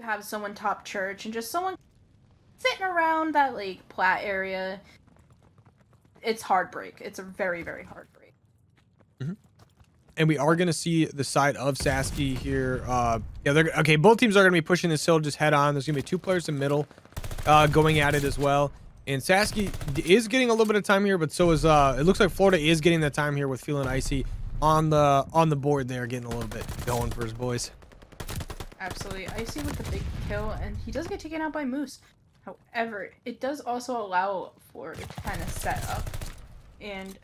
have someone top church and just someone sitting around that like plat area, it's hard break. It's a very, very hard break. And we are going to see the side of Sasky here. Yeah, okay. Both teams are going to be pushing this hill just head on. There's going to be 2 players in the middle going at it as well. And Sasky is getting a little bit of time here, but so is it looks like Florida is getting the time here with feeling icy on the board there, getting a little bit going for his boys. Absolutely. Icy with the big kill, and he does get taken out by Moose. However, it does also allow Florida to kind of set up and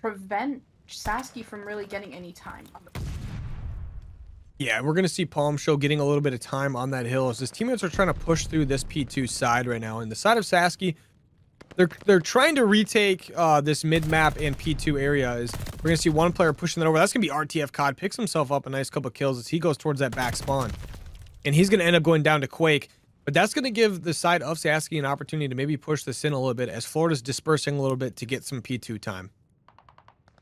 prevent Sasky from really getting any time on the. Yeah, we're going to see Palm Show getting a little bit of time on that hill as his teammates are trying to push through this P2 side right now. And the side of Sasky, they're trying to retake this mid-map and P2 area. We're going to see one player pushing that over. That's going to be RTF COD. Picks himself up a nice couple kills as he goes towards that back spawn. And he's going to end up going down to Quake. But that's going to give the side of Sasky an opportunity to maybe push this in a little bit as Florida's dispersing a little bit to get some P2 time.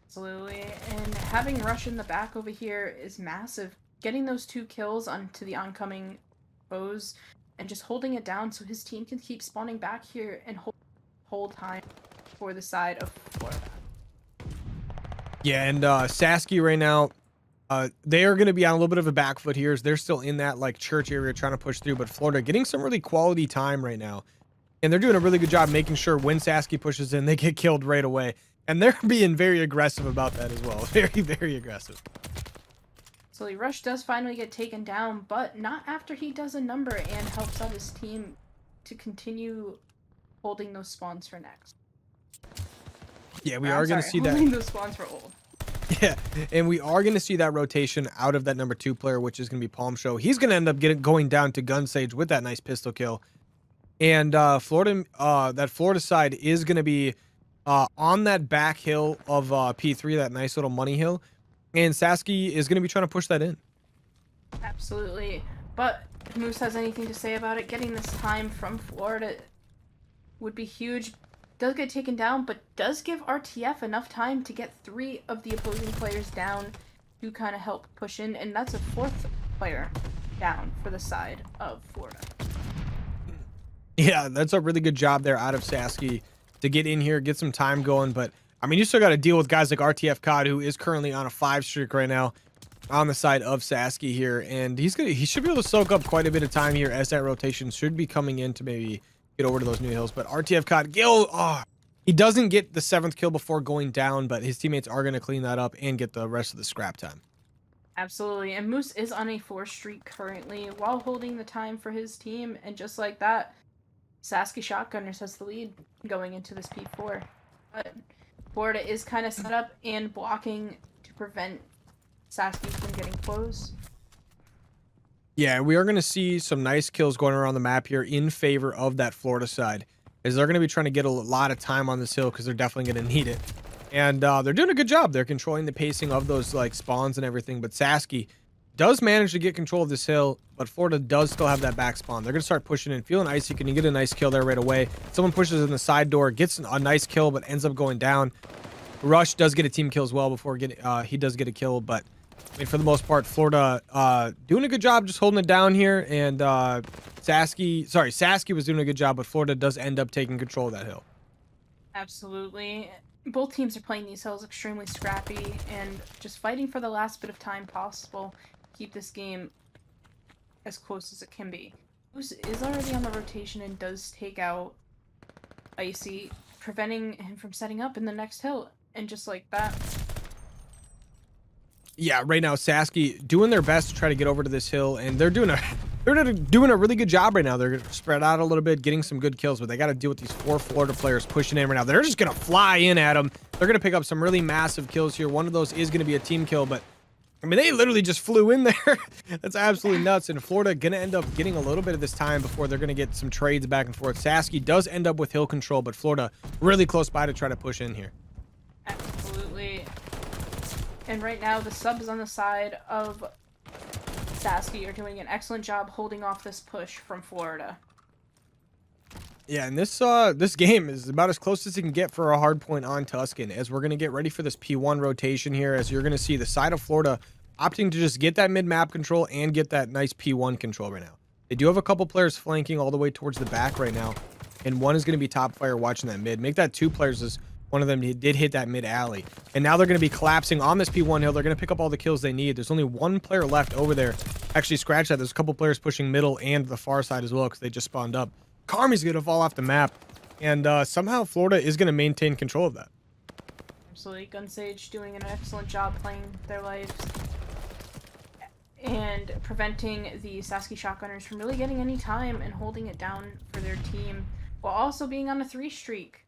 Absolutely. And having Rush in the back over here is massive. Getting those 2 kills onto the oncoming foes and just holding it down so his team can keep spawning back here and hold time for the side of Florida. Yeah, and Sasky right now, they are going to be on a little bit of a back foot here as they're still in that like church area trying to push through, but Florida getting some really quality time right now. And they're doing a really good job making sure when Sasky pushes in, they get killed right away. And they're being very aggressive about that as well. Very, very aggressive. So Rush does finally get taken down, but not after he does a number and helps out his team to continue holding those spawns for next. Yeah, we are going to see that. Holding those spawns for old. Yeah, and we are going to see that rotation out of that number 2 player, which is going to be Palm Show. He's going to end up going down to Gun Sage with that nice pistol kill. And Florida, that Florida side is going to be on that back hill of P3, that nice little money hill. And Sasky is going to be trying to push that in. Absolutely. But if Moose has anything to say about it, getting this time from Florida would be huge. Does get taken down, but does give RTF enough time to get 3 of the opposing players down to kind of help push in. And that's a 4th player down for the side of Florida. Yeah, that's a really good job there out of Sasky to get in here, get some time going. But I mean, you still got to deal with guys like RTF COD, who is currently on a 5 streak right now on the side of Sasky here. And he should be able to soak up quite a bit of time here as that rotation should be coming in to maybe get over to those new hills. But RTF COD, he doesn't get the 7th kill before going down, but his teammates are going to clean that up and get the rest of the scrap time. Absolutely. And Moose is on a 4 streak currently while holding the time for his team. And just like that, Sasky Shotgunners has the lead going into this P4. But Florida is kind of set up and blocking to prevent Sasky from getting close. Yeah, we are going to see some nice kills going around the map here in favor of that Florida side, as they're going to be trying to get a lot of time on this hill because they're definitely going to need it. And they're doing a good job. They're controlling the pacing of those like spawns and everything. But Sasky does manage to get control of this hill, but Florida does still have that back spawn. They're going to start pushing in, feeling icy. Can you get a nice kill there right away? Someone pushes in the side door, gets a nice kill, but ends up going down. Rush does get a team kill as well before he does get a kill, but I mean, for the most part, Florida doing a good job just holding it down here. And Sasky was doing a good job, but Florida does end up taking control of that hill. Absolutely. Both teams are playing these hills extremely scrappy and just fighting for the last bit of time possible to keep this game as close as it can be. Moose is already on the rotation and does take out Icy, preventing him from setting up in the next hill. And just like that. Yeah, right now Sasky doing their best to try to get over to this hill, and they're doing a really good job right now. They're spread out a little bit, getting some good kills, but they got to deal with these 4 Florida players pushing in right now. They're just gonna fly in at them. They're gonna pick up some really massive kills here. One of those is gonna be a team kill, but I mean, they literally just flew in there. That's absolutely nuts. And Florida gonna end up getting a little bit of this time before they're gonna get some trades back and forth. Sasky does end up with hill control, but Florida really close by to try to push in here. Absolutely. And right now, the subs on the side of Sasky are doing an excellent job holding off this push from Florida. Yeah, and this game is about as close as you can get for a hard point on Tuscan, as we're going to get ready for this P1 rotation here, as you're going to see the side of Florida opting to just get that mid-map control and get that nice P1 control right now. They do have a couple players flanking all the way towards the back right now, and one is going to be top fire watching that mid. Make that 2 players as one of them did hit that mid alley. And now they're going to be collapsing on this P1 hill. They're going to pick up all the kills they need. There's only 1 player left over there. Actually, scratch that. There's a couple players pushing middle and the far side as well because they just spawned up. Carmi's going to fall off the map, and somehow Florida is going to maintain control of that. Absolutely. Gunsage doing an excellent job playing their lives and preventing the Sasky Shotgunners from really getting any time and holding it down for their team while also being on a 3 streak.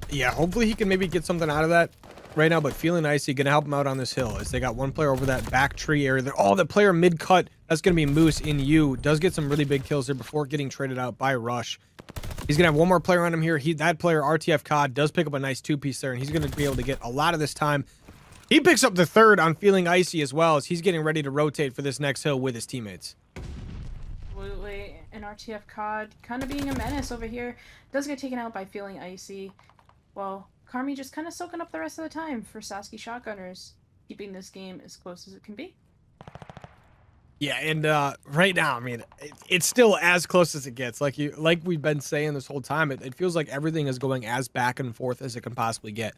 Yeah, hopefully he can maybe get something out of that right now, but feeling icy, gonna help him out on this hill as they got 1 player over that back tree area there. Oh, the player mid cut, that's gonna be Moose in U. Does get some really big kills there before getting traded out by Rush. He's gonna have 1 more player on him here. That player, RTF COD, does pick up a nice 2-piece there, and he's gonna be able to get a lot of this time. He picks up the 3rd on feeling icy as well as he's getting ready to rotate for this next hill with his teammates. Absolutely. And RTF COD kind of being a menace over here. Does get taken out by feeling icy. Well, Carmi just kind of soaking up the rest of the time for Sasky Shotgunners, keeping this game as close as it can be. Yeah, and right now, I mean, it's still as close as it gets. Like we've been saying this whole time, it feels like everything is going as back and forth as it can possibly get.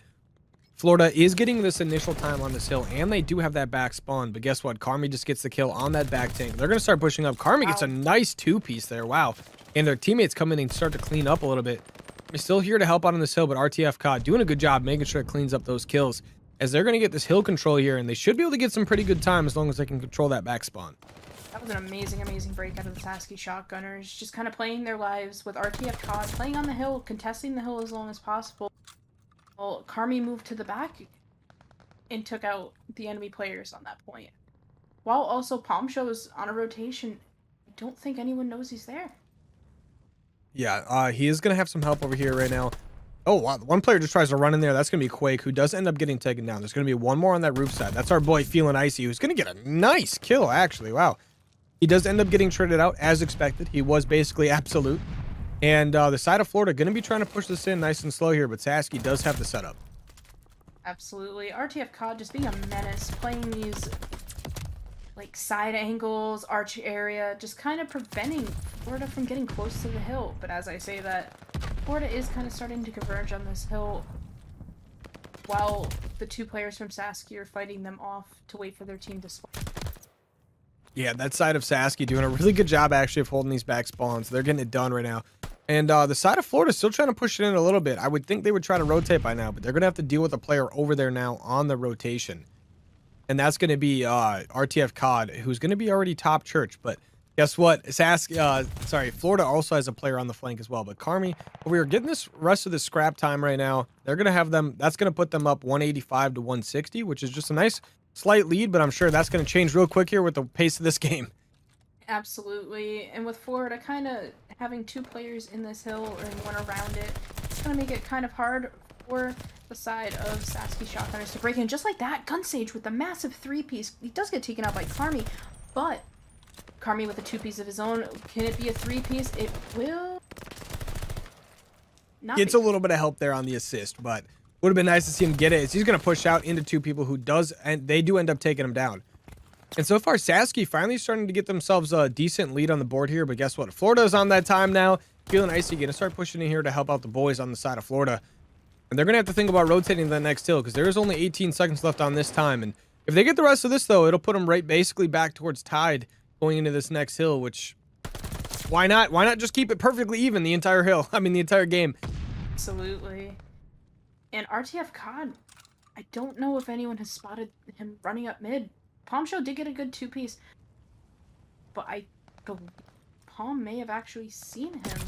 Florida is getting this initial time on this hill, and they do have that back spawn, but guess what? Carmi just gets the kill on that back tank. They're going to start pushing up. Carmi gets a nice 2-piece there. Wow. And their teammates come in and start to clean up a little bit. They're still here to help out on this hill, but RTF COD doing a good job making sure it cleans up those kills as they're going to get this hill control here, and they should be able to get some pretty good time as long as they can control that back spawn. That was an amazing, amazing break out of the Sasky Shotgunners. Just kind of playing their lives with RTF COD, playing on the hill, contesting the hill as long as possible. Well, Carmi moved to the back and took out the enemy players on that point. While also Palm Show's on a rotation, I don't think anyone knows he's there. Yeah, he is going to have some help over here right now. Oh, wow. 1 player just tries to run in there. That's going to be Quake, who does end up getting taken down. There's going to be 1 more on that roof side. That's our boy Feeling Icy, who's going to get a nice kill, actually. Wow. He does end up getting traded out, as expected. He was basically absolute. And the side of Florida going to be trying to push this in nice and slow here, but Sasky does have the setup. Absolutely. RTF COD just being a menace, playing these like side angles, arch area, just kind of preventing Florida from getting close to the hill. But as I say that, Florida is kind of starting to converge on this hill while the 2 players from Sasky are fighting them off to wait for their team to spawn. Yeah, that side of Sasky doing a really good job actually of holding these back spawns. They're getting it done right now. And the side of Florida is still trying to push it in a little bit. I would think they would try to rotate by now, but they're going to have to deal with a player over there now on the rotation. And that's going to be RTF COD, who's going to be already top church. But guess what? Florida also has a player on the flank as well. But Carmi, over here, getting this rest of the scrap time right now. They're going to have them, that's going to put them up 185 to 160, which is just a nice slight lead, but I'm sure that's going to change real quick here with the pace of this game. Absolutely. And with Florida kind of having 2 players in this hill and 1 around it, it's going to make it kind of hard for the side of Sasky Shotgunners to break in. Just like that, Gunsage with the massive 3-piece. He does get taken out by Carmi, but Carmi with a 2-piece of his own. Can it be a 3-piece? It will not Gets be. a little bit of help there on the assist, but would have been nice to see him get it. He's going to push out into 2 people who does, and they do end up taking him down. And so far, Sasky finally starting to get themselves a decent lead on the board here. But guess what? Florida's on that time now. Feeling Icy going to start pushing in here to help out the boys on the side of Florida. And they're going to have to think about rotating the next hill because there is only 18 seconds left on this time. And if they get the rest of this, though, it'll put them right basically back towards tied going into this next hill, which why not? Why not just keep it perfectly even the entire hill? I mean, the entire game. Absolutely. And RTF COD, I don't know if anyone has spotted him running up mid. Palm Show did get a good 2-piece, but I believe Palm may have actually seen him.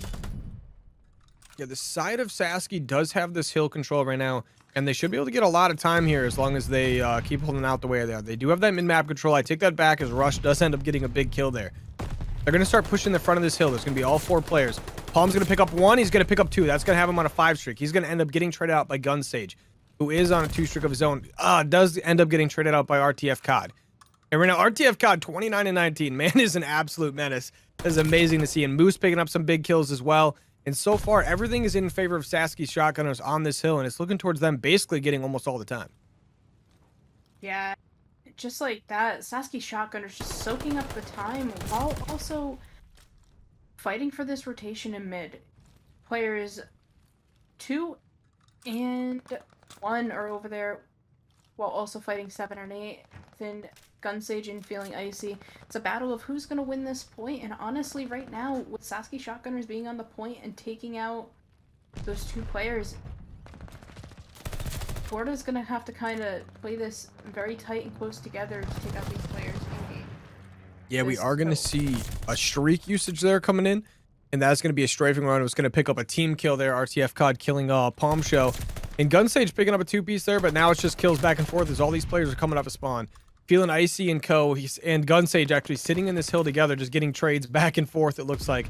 Yeah, the side of Sasky does have this hill control right now, and they should be able to get a lot of time here as long as they keep holding out the way they are. They do have that mid-map control. I take that back as Rush does end up getting a big kill there. They're going to start pushing the front of this hill. There's going to be all 4 players. Palm's going to pick up 1. He's going to pick up 2. That's going to have him on a 5 streak. He's going to end up getting traded out by Gunsage, who is on a 2 streak of his own. Does end up getting traded out by RTF COD. And right now, RTF COD 29-19. Man is an absolute menace. It's amazing to see. And Moose picking up some big kills as well. And so far, everything is in favor of Sasky Shotgunners on this hill, and it's looking towards them basically getting almost all the time. Yeah, just like that, Sasky Shotgunners just soaking up the time while also fighting for this rotation in mid. Players 2 and 1 are over there while also fighting 7 and 8. Then Gunsage and Feeling Icy. It's a battle of who's going to win this point, and honestly, right now, with Sasky Shotgunners being on the point and taking out those 2 players, Florida's going to have to kind of play this very tight and close together to take out these players in game. Yeah, we are going to see a streak usage there coming in, and that's going to be a strafing run. It was going to pick up a team kill there. RTF COD killing Palm Show. And Gunsage picking up a 2-piece there, but now it's just kills back and forth as all these players are coming up a spawn. Feeling Icy and Co. And Gunsage actually sitting in this hill together, just getting trades back and forth, it looks like.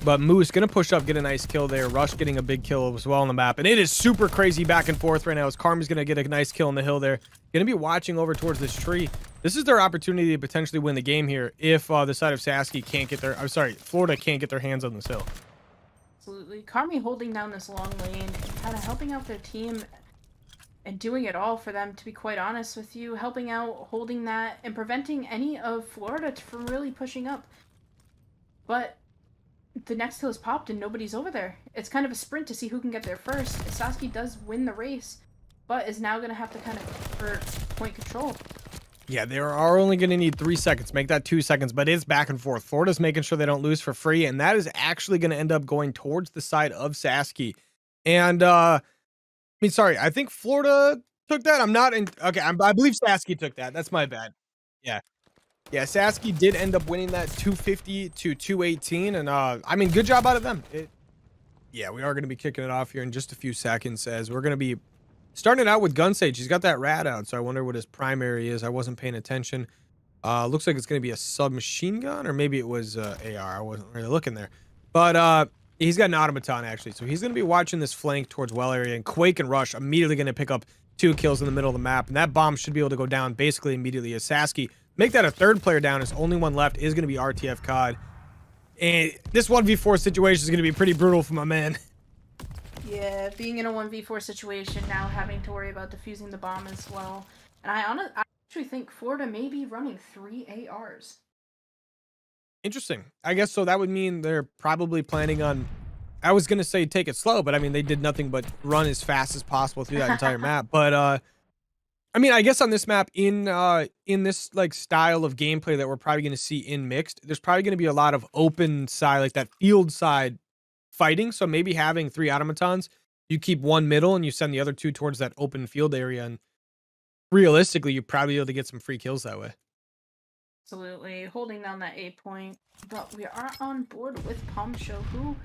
But Moose going to push up, get a nice kill there. Rush getting a big kill as well on the map. And it is super crazy back and forth right now as Karmi's going to get a nice kill on the hill there. Going to be watching over towards this tree. This is their opportunity to potentially win the game here if the side of Sasky can't get their... I'm sorry, Florida can't get their hands on this hill. Absolutely. Karmi holding down this long lane and kind of helping out their team and doing it all for them, to be quite honest with you. Helping out, holding that, and preventing any of Florida from really pushing up. But the next hill is popped and nobody's over there. It's kind of a sprint to see who can get there first. Sasky does win the race, but is now going to have to kind of for point control. Yeah, they are only going to need 3 seconds. Make that 2 seconds, but it's back and forth. Florida's making sure they don't lose for free, and that is actually going to end up going towards the side of Sasky. And, I mean, sorry, I think Florida took that. I'm not in... Okay, I believe Sasky took that. That's my bad. Yeah. Yeah, Sasky did end up winning that 250 to 218, and, I mean, good job out of them. Yeah, we are going to be kicking it off here in just a few seconds as we're going to be starting it out with Gunsage. He's got that rat out, so I wonder what his primary is. I wasn't paying attention. Looks like it's going to be a submachine gun, or maybe it was AR. I wasn't really looking there. But he's got an automaton, actually, so he's going to be watching this flank towards well area, and Quake and Rush immediately going to pick up 2 kills in the middle of the map, and that bomb should be able to go down basically immediately as Sasky make that a 3rd player down. His only one left is going to be RTF COD. And this 1v4 situation is going to be pretty brutal for my man. Yeah, being in a 1v4 situation, now having to worry about defusing the bomb as well. And I actually think Florida may be running 3 ARs. Interesting. I guess so. That would mean they're probably planning on... I was going to say take it slow, but I mean, they did nothing but run as fast as possible through that entire map. But, I mean, I guess on this map, in this like style of gameplay that we're probably going to see in mixed, there's probably going to be a lot of open side, like that field side fighting. So maybe having 3 automatons, you keep 1 middle and you send the other 2 towards that open field area. And realistically, you're probably able to get some free kills that way. Absolutely. Holding down that A point. But we are on board with Palm Show, who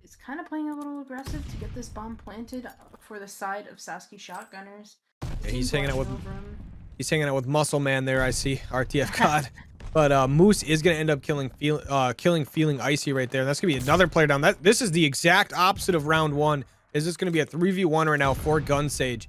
is kind of playing a little aggressive to get this bomb planted for the side of Sasky Shotgunners. Yeah, he's hanging out with Muscle Man there, I see. RTF COD. But Moose is going to end up killing Feeling Icy right there. And that's going to be another player down. This is the exact opposite of round 1. Is this going to be a 3v1 right now for Gunsage?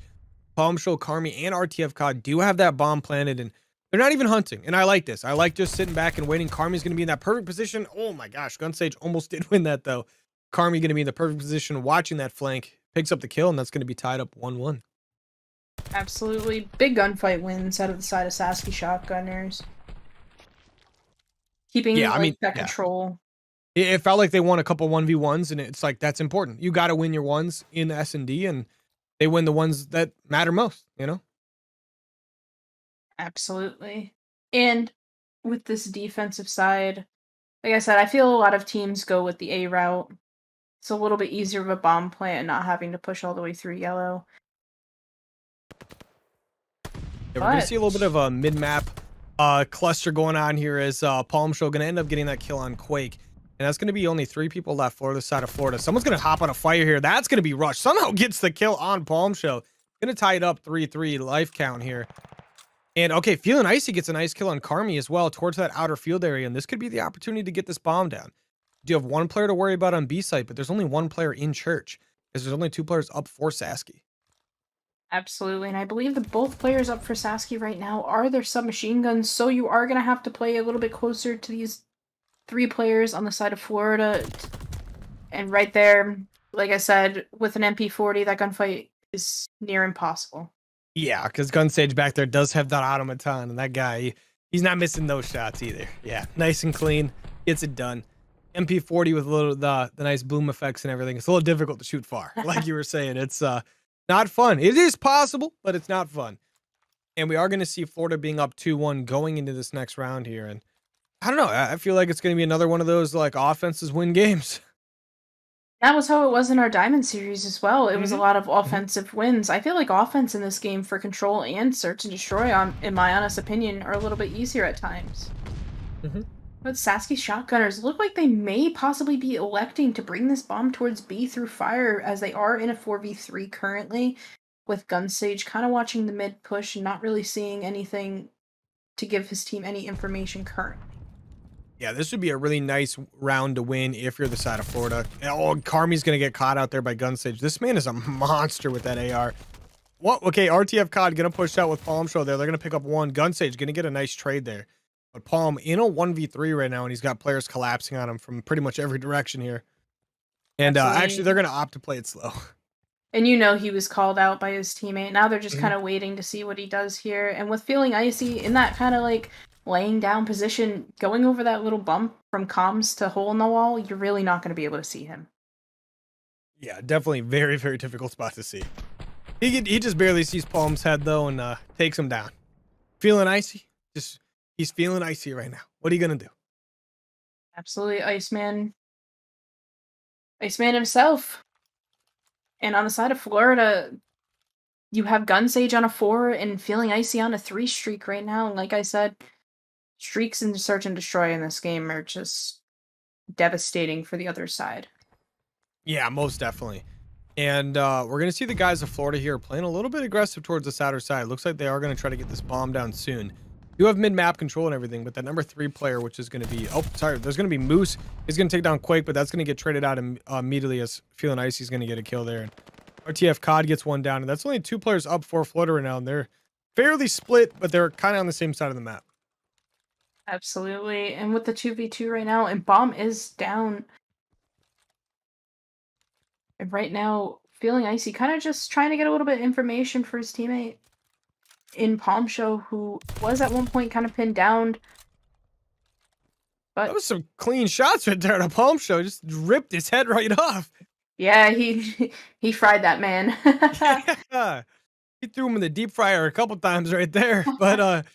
Palm Show, Karmi, and RTF COD do have that bomb planted, and they're not even hunting. And I like this. I like just sitting back and waiting. Karmi's going to be in that perfect position. Oh my gosh, Gunsage almost did win that though. Karmi going to be in the perfect position watching that flank. Picks up the kill, and that's going to be tied up 1-1. Absolutely. Big gunfight wins out of the side of Sasky Shotgunners. Keeping that control. It felt like they won a couple 1v1s, and it's like, that's important. You got to win your ones in S&D, and they win the ones that matter most, you know? Absolutely. And with this defensive side, like I said, I feel a lot of teams go with the A route. It's a little bit easier of a bomb plant and not having to push all the way through yellow. Yeah, we're going to see a little bit of a mid-map cluster going on here as Palm Show going to end up getting that kill on Quake. And that's going to be only 3 people left for the side of Florida. Someone's going to hop on a fire here. That's going to be Rush. Somehow gets the kill on Palm Show. Going to tie it up 3-3 life count here. And okay, Feeling Icy gets a nice kill on Karmi as well towards that outer field area. And this could be the opportunity to get this bomb down. Do you have 1 player to worry about on B site, but there's only 1 player in church because there's only 2 players up for Sasky. Absolutely, and I believe that both players up for Sasky right now are their submachine guns, so you are going to have to play a little bit closer to these 3 players on the side of Florida. And right there, like I said, with an MP40, that gunfight is near impossible. Yeah, because Gunsage back there does have that automaton, and that guy, he's not missing those shots either. Yeah, nice and clean, gets it done. MP40 with a little the nice boom effects and everything. It's a little difficult to shoot far, like you were saying. It's not fun. It is possible, but it's not fun. And we are going to see Florida being up 2-1 going into this next round here. And I don't know. I feel like it's going to be another one of those like offenses win games. That was how it was in our Diamond series as well. It was a Mhm. lot of Mhm. offensive wins. I feel like offense in this game for control and search and destroy, in my honest opinion, are a little bit easier at times. Mhm. But Sasky Shotgunners look like they may possibly be electing to bring this bomb towards B through fire, as they are in a 4v3 currently, with Gunsage kind of watching the mid push and not really seeing anything to give his team any information currently. Yeah, this would be a really nice round to win if you're the side of Florida. Oh, Carmi's going to get caught out there by Gunsage. This man is a monster with that AR. What? Okay, RTF COD going to push out with Palm Show there. They're going to pick up one. Gunsage going to get a nice trade there. But Palm in a 1v3 right now, and he's got players collapsing on him from pretty much every direction here. And actually, they're Absolutely. going to opt to play it slow. And you know he was called out by his teammate. Now they're just Mhm. kind of waiting to see what he does here. And with feeling icy in that kind of like laying down position, going over that little bump from comms to hole in the wall, you're really not going to be able to see him. Yeah, definitely very, very difficult spot to see. He just barely sees Palm's head, though, and takes him down. Feeling icy? Just, he's feeling icy right now. What are you going to do? Absolutely, Iceman. Iceman himself. And on the side of Florida, you have Gunsage on a 4 and Feeling Icy on a 3 streak right now. And like I said, streaks in Search and Destroy in this game are just devastating for the other side. Yeah, most definitely. And we're going to see the guys of Florida here playing a little bit aggressive towards this outer side. Looks like they are going to try to get this bomb down soon. You have mid-map control and everything, but that number 3 player, which is going to be... Oh, sorry. There's going to be Moose. He's going to take down Quake, but that's going to get traded out immediately as Feeling Icy's going to get a kill there. And RTF COD gets one down, and that's only 2 players up for Florida right now, and they're fairly split, but they're kind of on the same side of the map. Absolutely. And with the 2v2 right now, and Bomb is down. And right now, Feeling Icy, kind of just trying to get a little bit of information for his teammate in Palm Show, who was at one point kind of pinned down. That But was some clean shots right there at a Palm Show. Just ripped his head right off. yeah, he he fried that man. Yeah. He threw him in the deep fryer a couple times right there. But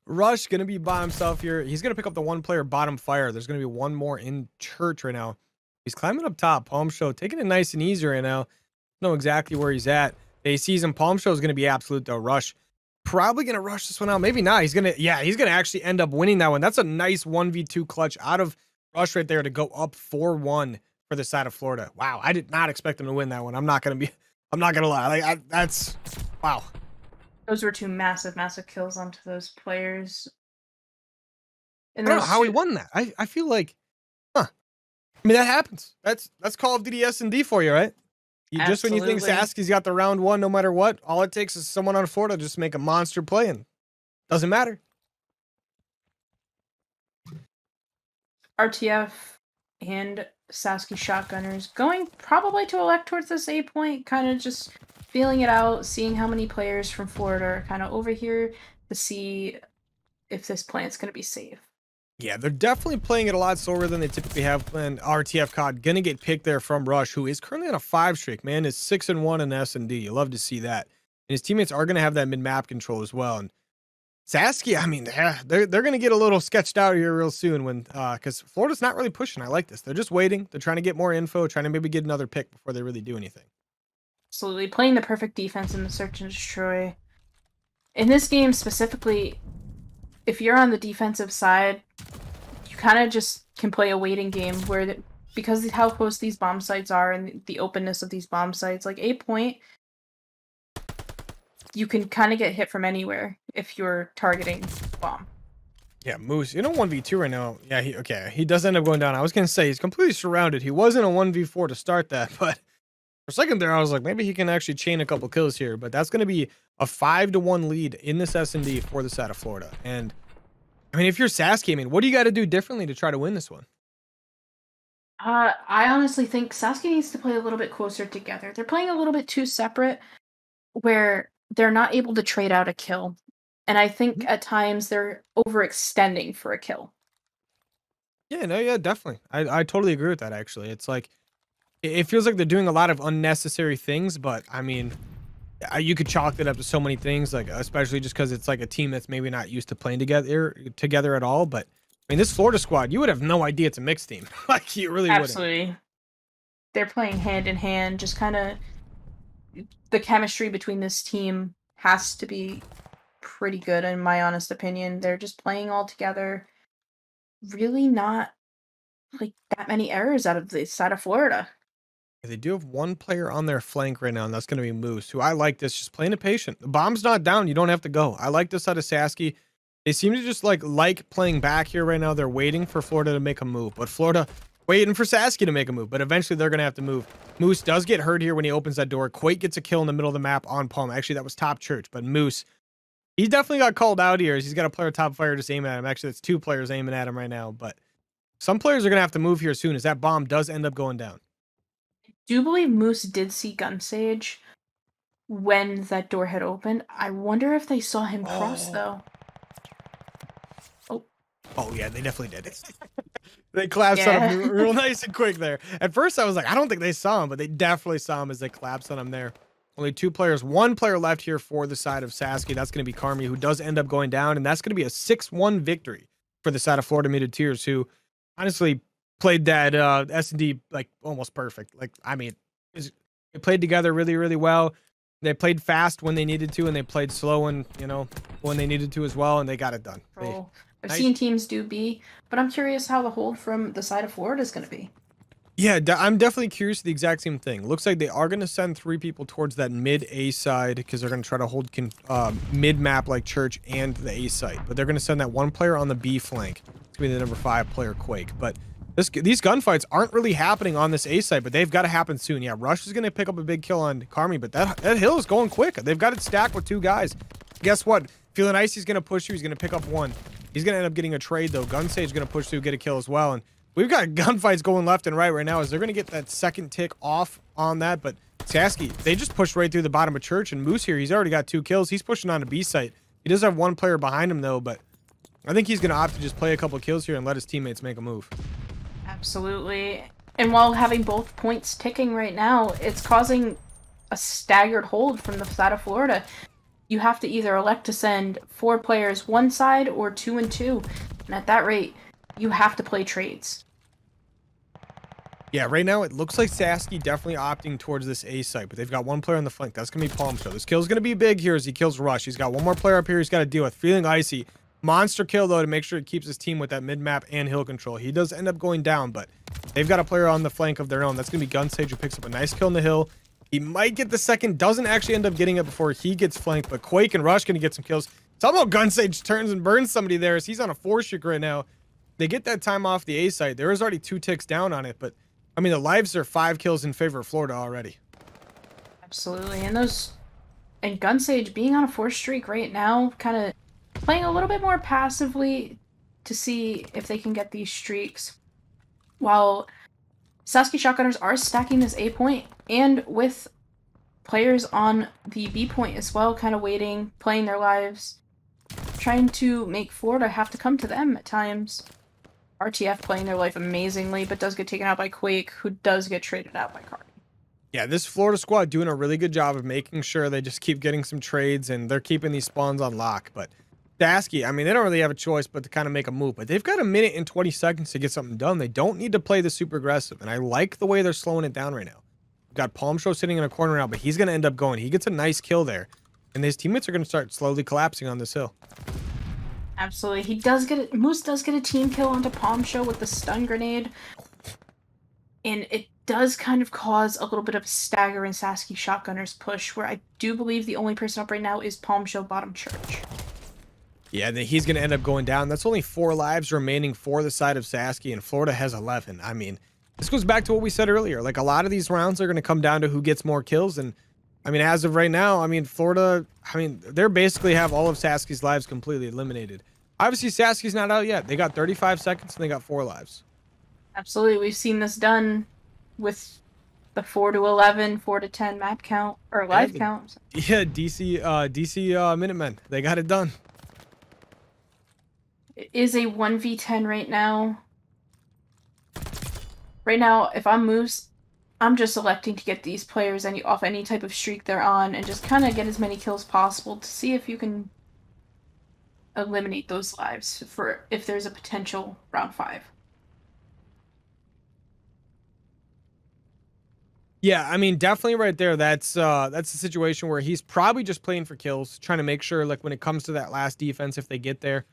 Rush gonna be by himself here. He's gonna pick up the 1 player bottom fire. There's gonna be one more in church right now. He's climbing up top. Palm Show taking it nice and easy right now. Know exactly where he's at. They sees him. Palm Show is gonna be absolute though. Rush probably gonna rush this one out. Maybe not. He's gonna actually end up winning that one. That's a nice 1v2 clutch out of Rush right there to go up 4-1 for the side of Florida. Wow, I did not expect him to win that one. I'm not gonna lie. That's wow. Those were two massive, massive kills onto those players. And I don't know those how he two, won that. I feel like, huh? I mean, that happens. That's Call of Duty S&D for you, right? You just when you think absolutely. Sasky's got the round one, no matter what, all it takes is someone on Florida just make a monster play, and doesn't matter. RTF and Sasky Shotgunners going probably to elect towards this A point, kind of just feeling it out, seeing how many players from Florida are kind of over here to see if this plant's going to be safe. Yeah, they're definitely playing it a lot slower than they typically have. And RTF COD gonna get picked there from Rush, who is currently on a 5 streak. Man, is 6-1 in S&D. You love to see that. And his teammates are gonna have that mid map control as well. And Sasky, I mean, they're gonna get a little sketched out here real soon when because Florida's not really pushing. I like this. They're just waiting. They're trying to get more info, trying to maybe get another pick before they really do anything. Absolutely. Playing the perfect defense in the search and destroy. In this game specifically, if you're on the defensive side, you kind of just can play a waiting game where, because of how close these bomb sites are and the openness of these bomb sites, like A point, you can kind of get hit from anywhere if you're targeting bomb. Yeah, Moose in a 1v2 right now. Yeah, he does end up going down. I was gonna say he's completely surrounded. He was in a 1v4 to start that, but for a second there, I was like, maybe he can actually chain a couple kills here. But that's gonna be a 5-1 lead in this S&D for the side of Florida. And I mean, if you're Sasky, I mean, what do you got to do differently to try to win this one? I honestly think Sasuke needs to play a little bit closer together. They're playing a little bit too separate, where they're not able to trade out a kill. And I think at times they're overextending for a kill. Yeah, no, yeah, definitely. I totally agree with that. Actually, it's like it feels like they're doing a lot of unnecessary things, but I mean, you could chalk it up to so many things, like especially just because it's like a team that's maybe not used to playing together at all. But I mean, this Florida squad, you would have no idea it's a mixed team. Like you really wouldn't. Absolutely. They're playing hand in hand, just kind of the chemistry between this team has to be pretty good in my honest opinion. They're just playing all together. Really not like that many errors out of the side of Florida. They do have one player on their flank right now, and that's going to be Moose, who I like this, just playing it patient. The bomb's not down. You don't have to go. I like this out of Sasky. They seem to just like playing back here right now. They're waiting for Florida to make a move, but Florida waiting for Sasky to make a move, but eventually they're going to have to move. Moose does get hurt here when he opens that door. Quake gets a kill in the middle of the map on Palm. Actually, that was Top Church, but Moose, he definitely got called out here. He's got a player top fire just aiming at him. Actually, it's two players aiming at him right now, but some players are going to have to move here soon as that bomb does end up going down. Do you believe Moose did see Gun Sage when that door had opened? I wonder if they saw him cross though. Oh yeah, they definitely did. They collapsed on him real nice and quick there. At first I was like, I don't think they saw him, but they definitely saw him as they collapsed on him there. Only two players, one player left here for the side of Sasky. That's going to be Carmi, who does end up going down, and that's going to be a 6-1 victory for the side of Florida Muteteers, who honestly played that S&D like almost perfect. Like, I mean, they played together really, really well. They played fast when they needed to, and they played slow and, you know, when they needed to as well, and they got it done. I've seen teams do B, but I'm curious how the hold from the side of Florida is going to be. Yeah, I'm definitely curious the exact same thing. Looks like they are going to send 3 people towards that mid A side because they're going to try to hold mid map like Church and the A site. But they're going to send that one player on the B flank. It's going to be the number 5 player Quake. But these gunfights aren't really happening on this A site, but they've got to happen soon. Yeah, Rush is going to pick up a big kill on Carmi, but that hill is going quick. They've got it stacked with 2 guys. Guess what? Feeling Icy's going to push you. He's going to pick up 1. He's going to end up getting a trade, though. Gunsage is going to push through, get a kill as well. And we've got gunfights going left and right now as they're going to get that second tick off on that. But Sasky, they just pushed right through the bottom of Church. And Moose here, he's already got 2 kills. He's pushing on a B site. He does have 1 player behind him, though. But I think he's going to opt to just play a couple kills here and let his teammates make a move. Absolutely. And while having both points ticking right now, it's causing a staggered hold from the side of Florida. You have to either elect to send 4 players one side or 2 and 2. And at that rate, you have to play trades. Yeah, right now it looks like Sasky definitely opting towards this A site, but they've got 1 player on the flank. That's going to be Palm Show. This kill's going to be big here as he kills Rush. He's got 1 more player up here he's got to deal with. Feeling Icy. Monster kill, though, to make sure he keeps his team with that mid-map and hill control. He does end up going down, but they've got a player on the flank of their own. That's going to be Gunsage, who picks up a nice kill in the hill. He might get the second, doesn't actually end up getting it before he gets flanked, but Quake and Rush going to get some kills. Somehow Gunsage turns and burns somebody there as he's on a 4 streak right now. They get that time off the A site. There is already 2 ticks down on it, but I mean, the lives are 5 kills in favor of Florida already. Absolutely. And Gunsage being on a 4 streak right now, kind of playing a little bit more passively to see if they can get these streaks. While Sasky Shotgunners are stacking this A point, and with players on the B point as well, kind of waiting, playing their lives, trying to make Florida have to come to them at times. RTF playing their life amazingly, but does get taken out by Quake, who does get traded out by Cardi. Yeah, this Florida squad doing a really good job of making sure they just keep getting some trades, and they're keeping these spawns on lock. But Sasky, I mean, they don't really have a choice but to kind of make a move. But they've got 1 minute and 20 seconds to get something done. They don't need to play the super aggressive, and I like the way they're slowing it down right now. We've got Palm Show sitting in a corner now, but he's going to end up going. He gets a nice kill there, and his teammates are going to start slowly collapsing on this hill. Absolutely. Moose does get a team kill onto Palm Show with the stun grenade. And it does kind of cause a little bit of a stagger in Sasky Shotgunners push, where I do believe the only person up right now is Palm Show bottom Church. Yeah, he's going to end up going down. That's only 4 lives remaining for the side of Sasky, and Florida has 11. I mean, this goes back to what we said earlier. Like, a lot of these rounds are going to come down to who gets more kills, and I mean, as of right now, I mean, Florida, I mean, they're basically have all of Sasky's lives completely eliminated. Obviously, Sasky's not out yet. They got 35 seconds, and they got 4 lives. Absolutely. We've seen this done with the 4-11, 4-10 map count or Yeah, live count. yeah, DC Minutemen. They got it done. It is a 1v10 right now. Right now, if I'm Moose, I'm just electing to get these players off any type of streak they're on and just kind of get as many kills possible to see if you can eliminate those lives for if there's a potential round 5. Yeah, I mean, definitely right there. That's a situation where he's probably just playing for kills, trying to make sure, like, when it comes to that last defense, if they get there,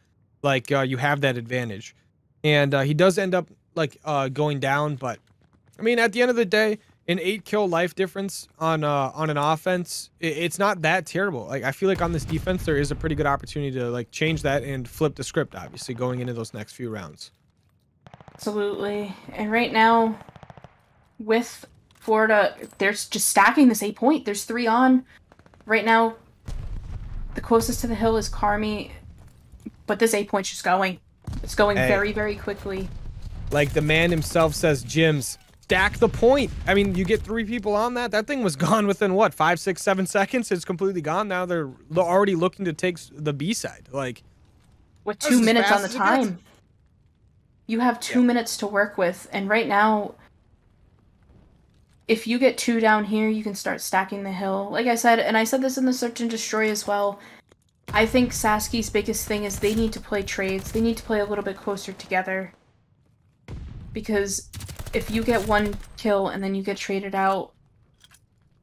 like, you have that advantage. And he does end up like going down, but I mean, at the end of the day, an 8-kill life difference on an offense, it's not that terrible. Like, I feel like on this defense, there is a pretty good opportunity to like change that and flip the script, obviously, going into those next few rounds. Absolutely. And right now, with Florida, they're just stacking this 8-point. There's 3 on. Right now, the closest to the hill is Carmi, but this 8-point's just going. It's going very, very quickly. Like the man himself says, Jims, stack the point. I mean, you get 3 people on that. That thing was gone within what, 5, 6, 7 seconds? It's completely gone. Now they're already looking to take the B side. Like, with 2 minutes on the time. You have 2 minutes to work with, and right now, if you get 2 down here, you can start stacking the hill. Like I said, and I said this in the Search and Destroy as well, I think Sasky's biggest thing is they need to play trades. They need to play a little bit closer together. Because if you get 1 kill and then you get traded out,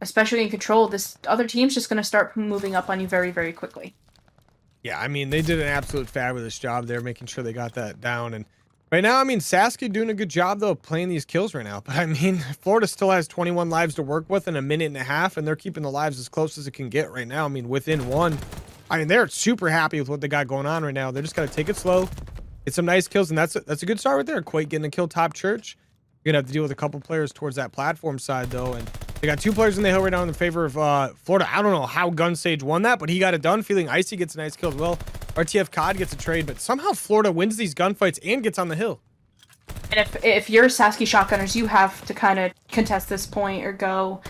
especially in control, this other team's just going to start moving up on you very, very quickly. Yeah, I mean, they did an absolute fabulous job there, making sure they got that down. And right now, I mean, Sasky doing a good job, though, of playing these kills right now. But, I mean, Florida still has 21 lives to work with in a minute and a half, and they're keeping the lives as close as it can get right now. I mean, within 1. I mean, they're super happy with what they got going on right now. They're just got to take it slow, get some nice kills, and that's a good start right there. Quake getting a kill top church. You're going to have to deal with a couple players towards that platform side, though, and they got 2 players in the hill right now in the favor of Florida. I don't know how Gunsage won that, but he got it done. Feeling Icy gets a nice kill as well. RTF COD gets a trade, but somehow Florida wins these gunfights and gets on the hill. And if you're Sasky Shotgunners, you have to kind of contest this point or go.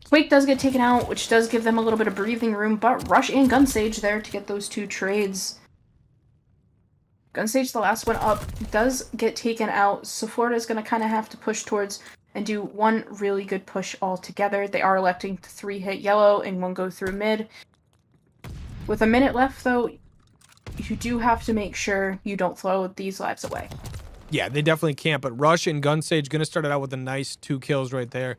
Quake does get taken out, which does give them a little bit of breathing room, but Rush and Gunsage there to get those 2 trades. Gunsage, the last one up, does get taken out, so Florida's going to kind of have to push towards and do 1 really good push all together. They are electing to 3 hit yellow and 1 go through mid. With a minute left, though, you do have to make sure you don't throw these lives away. Yeah, they definitely can't, but Rush and Gunsage going to start it out with a nice 2 kills right there.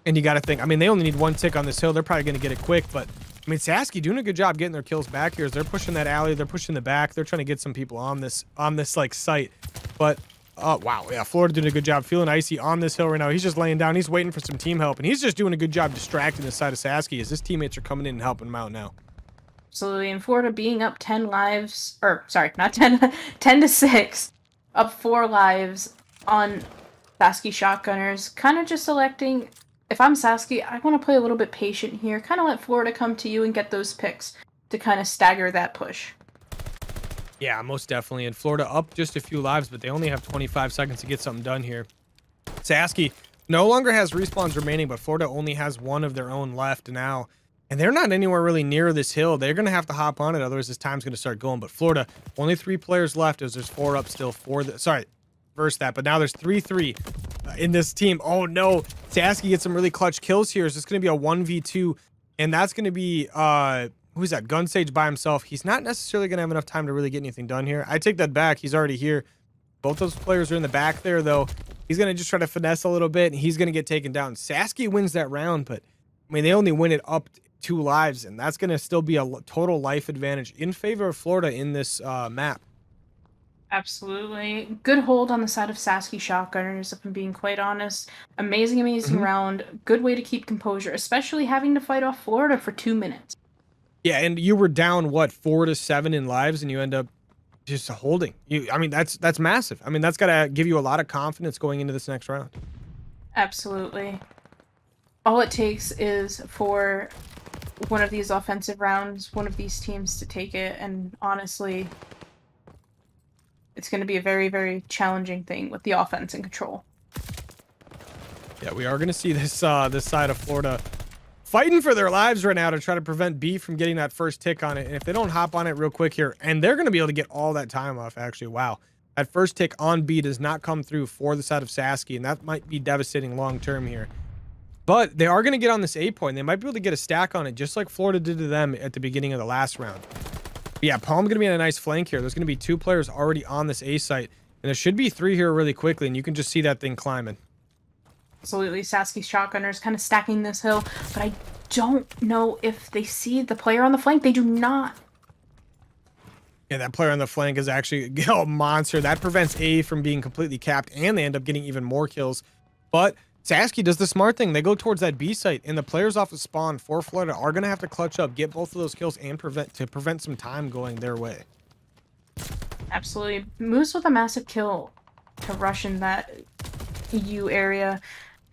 And you got to think, I mean, they only need 1 tick on this hill. They're probably going to get it quick, but I mean, Sasky doing a good job getting their kills back here as they're pushing that alley. They're pushing the back. They're trying to get some people on this like site. But, wow, yeah, Florida doing a good job. Feeling Icy on this hill right now. He's just laying down. He's waiting for some team help, and he's just doing a good job distracting the side of Sasky as his teammates are coming in and helping him out now. Absolutely, and Florida being up 10 lives, or sorry, not 10, 10-6, up 4 lives on Sasky Shotgunners. Kind of just electing, if I'm Sasky, I want to play a little bit patient here. Kind of let Florida come to you and get those picks to kind of stagger that push. Yeah, most definitely. And Florida up just a few lives, but they only have 25 seconds to get something done here. Sasky no longer has respawns remaining, but Florida only has 1 of their own left now. And they're not anywhere really near this hill. They're going to have to hop on it, otherwise this time's going to start going. But Florida, only 3 players left as there's 4 up still. Sorry, reverse that. But now there's 3-3 in this team. Oh, no. Sasky gets some really clutch kills here. So it's going to be a 1v2. And that's going to be, who's that? Gunsage by himself. He's not necessarily going to have enough time to really get anything done here. I take that back. He's already here. Both those players are in the back there, though. He's going to just try to finesse a little bit, and he's going to get taken down. Sasky wins that round, but, I mean, they only win it up 2 lives, and that's going to still be a total life advantage in favor of Florida in this map. Absolutely. Good hold on the side of Sasky Shotgunners, if I'm being quite honest. Amazing round. Good way to keep composure, especially having to fight off Florida for 2 minutes. Yeah, and you were down, what, 4-7 in lives, and you end up just holding. I mean, that's massive. I mean, that's got to give you a lot of confidence going into this next round. Absolutely. All it takes is for one of these offensive rounds, one of these teams to take it, and honestly, it's going to be a very, very challenging thing with the offense in control. Yeah, we are going to see this this side of Florida fighting for their lives right now to try to prevent B from getting that first tick on it. And if they don't hop on it real quick here, and they're going to be able to get all that time off, actually. Wow. That first tick on B does not come through for the side of Sasky, and that might be devastating long term here. But they are going to get on this A point. They might be able to get a stack on it, just like Florida did to them at the beginning of the last round. But yeah, Palm going to be in a nice flank here. There's going to be 2 players already on this A site, and there should be 3 here really quickly, and you can just see that thing climbing. Absolutely, Sasky Shotgunners kind of stacking this hill, but I don't know if they see the player on the flank. They do not. Yeah, that player on the flank is actually a monster. That prevents A from being completely capped, and they end up getting even more kills. But Sasky does the smart thing. They go towards that B site, and the players off the spawn for Florida are going to have to clutch up, get both of those kills, and prevent some time going their way. Absolutely. Moose with a massive kill to rush in that U area.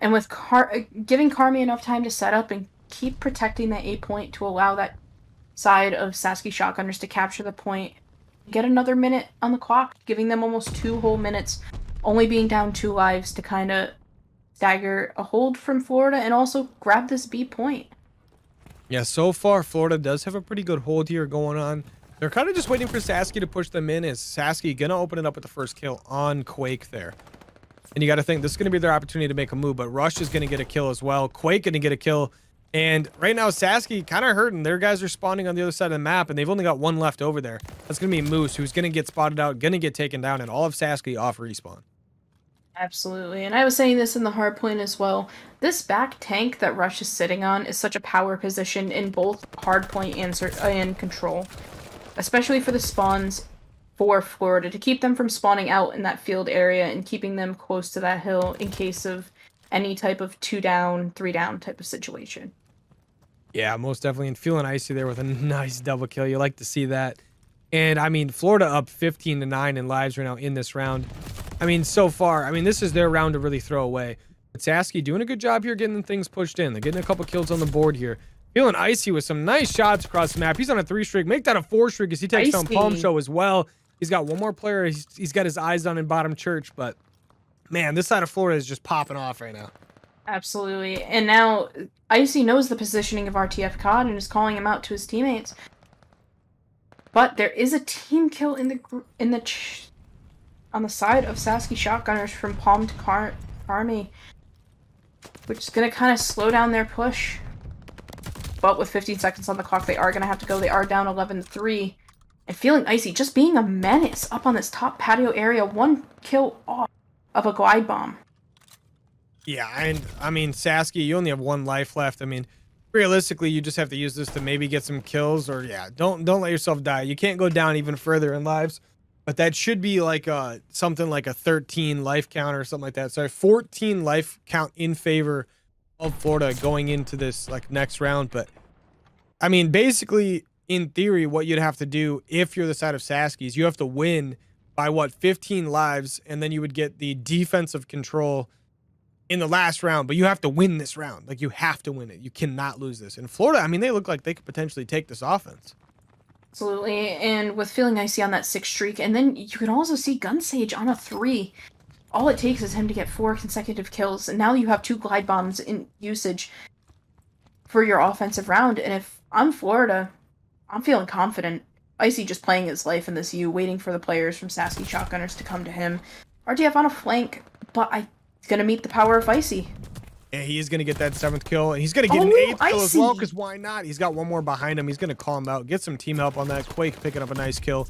And with giving Carmi enough time to set up and keep protecting the A point to allow that side of Sasky Shotgunners to capture the point. Get another minute on the clock, giving them almost 2 whole minutes, only being down 2 lives to kind of stagger a hold from Florida and also grab this B point. Yeah, so far Florida does have a pretty good hold here going on. They're kind of just waiting for Sasky to push them in. Is Sasky gonna open it up with the first kill on Quake there? And you got to think this is going to be their opportunity to make a move, but Rush is going to get a kill as well. Quake going to get a kill. And right now, Sasky kind of hurting. Their guys are spawning on the other side of the map, and they've only got 1 left over there. That's going to be Moose, who's going to get spotted out, going to get taken down, and all of Sasky off respawn. Absolutely. And I was saying this in the hard point as well. This back tank that Rush is sitting on is such a power position in both hard point and control, especially for the spawns for Florida, to keep them from spawning out in that field area and keeping them close to that hill in case of any type of 2 down, 3 down type of situation. Yeah, most definitely. And feeling icy there with a nice double kill. You like to see that. And I mean, Florida up 15-9 in lives right now in this round. I mean, so far, I mean, this is their round to really throw away. But Sasky doing a good job here getting things pushed in. They're getting a couple kills on the board here. Feeling icy with some nice shots across the map. He's on a 3 streak. Make that a 4 streak as he takes down Palm Show as well. He's got 1 more player he's got his eyes on in bottom church, but man, this side of Florida is just popping off right now. Absolutely. And now Icy knows the positioning of RTF COD and is calling him out to his teammates. But there is a team kill on the side of Sasky Shotgunners from Palm to Carmi, which is going to kind of slow down their push. But with 15 seconds on the clock, they are going to have to go. They are down 11-3. And feeling icy, just being a menace up on this top patio area, 1 kill off of a glide bomb. Yeah, and I mean, Sasky, you only have 1 life left. I mean, realistically, you just have to use this to maybe get some kills, or yeah, don't let yourself die. You can't go down even further in lives, but that should be like something like a 13 life count or something like that. Sorry, 14 life count in favor of Florida going into this like next round. But I mean, basically, in theory, what you'd have to do if you're the side of Sasky is you have to win by what, 15 lives, and then you would get the defensive control in the last round. But you have to win this round. Like, you have to win it. You cannot lose this. In Florida, I mean, they look like they could potentially take this offense. Absolutely. And with feeling icy on that 6 streak, and then you can also see Gunsage on a 3. All it takes is him to get 4 consecutive kills, and now you have 2 glide bombs in usage for your offensive round. And if I'm Florida, I'm feeling confident. Icy just playing his life in this U, waiting for the players from Sasky Shotgunners to come to him. RTF on a flank, but he's going to meet the power of Icy. Yeah, he is going to get that 7th kill, and he's going to get an 8th kill as well, because why not? He's got 1 more behind him. He's going to call him out, get some team help on that. Quake picking up a nice kill.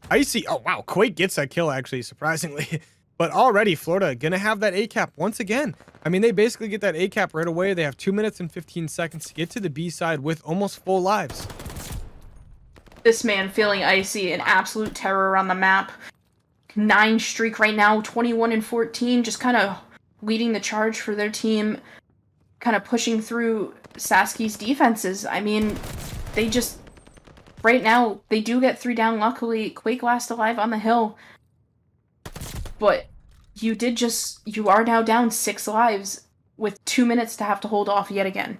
Icy, oh wow, Quake gets that kill, actually, surprisingly. But already, Florida going to have that A-cap once again. I mean, they basically get that A-cap right away. They have 2 minutes and 15 seconds to get to the B side with almost full lives. This man feeling icy, an absolute terror on the map. 9 streak right now, 21-14, just kind of leading the charge for their team, kind of pushing through Sasky's defenses. I mean, they just, right now, they do get 3 down, luckily. Quake last alive on the hill. But you are now down 6 lives with 2 minutes to have to hold off yet again.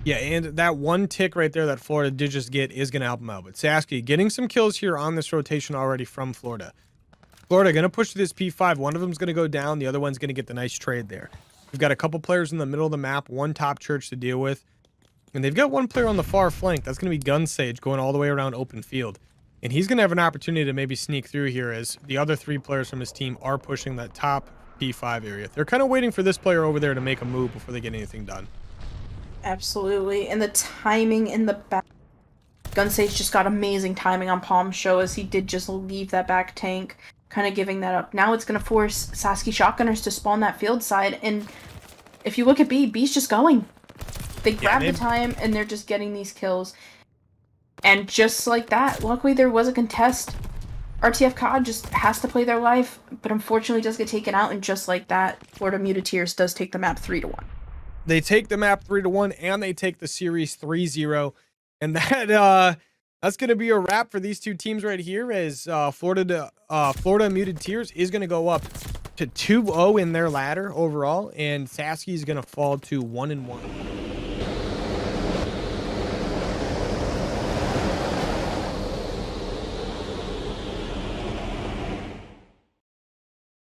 Yeah, and that 1 tick right there that Florida did just get is going to help him out. But Sasky getting some kills here on this rotation already from Florida. Florida going to push to this P5. One of them is going to go down. The other one's going to get the nice trade there. We've got a couple players in the middle of the map, one top church to deal with. And they've got one player on the far flank. That's going to be Gunsage going all the way around open field. And he's going to have an opportunity to maybe sneak through here as the other 3 players from his team are pushing that top P5 area. They're kind of waiting for this player over there to make a move before they get anything done. Absolutely. And the timing in the back. Gunsage just got amazing timing on Palm Show as he did just leave that back tank, kind of giving that up. Now it's going to force Sasky Shotgunners to spawn that field side. And if you look at B, B's just going. They grab the time and they're just getting these kills. And just like that, luckily there was a contest. RTF COD just has to play their life, but unfortunately does get taken out. And just like that, Florida Muteteers does take the map 3-1. They take the map 3-1 and they take the series 3-0. And that's going to be a wrap for these 2 teams right here as Florida Muteteers is going to go up to 2-0 in their ladder overall. And Sasky is going to fall to 1-1.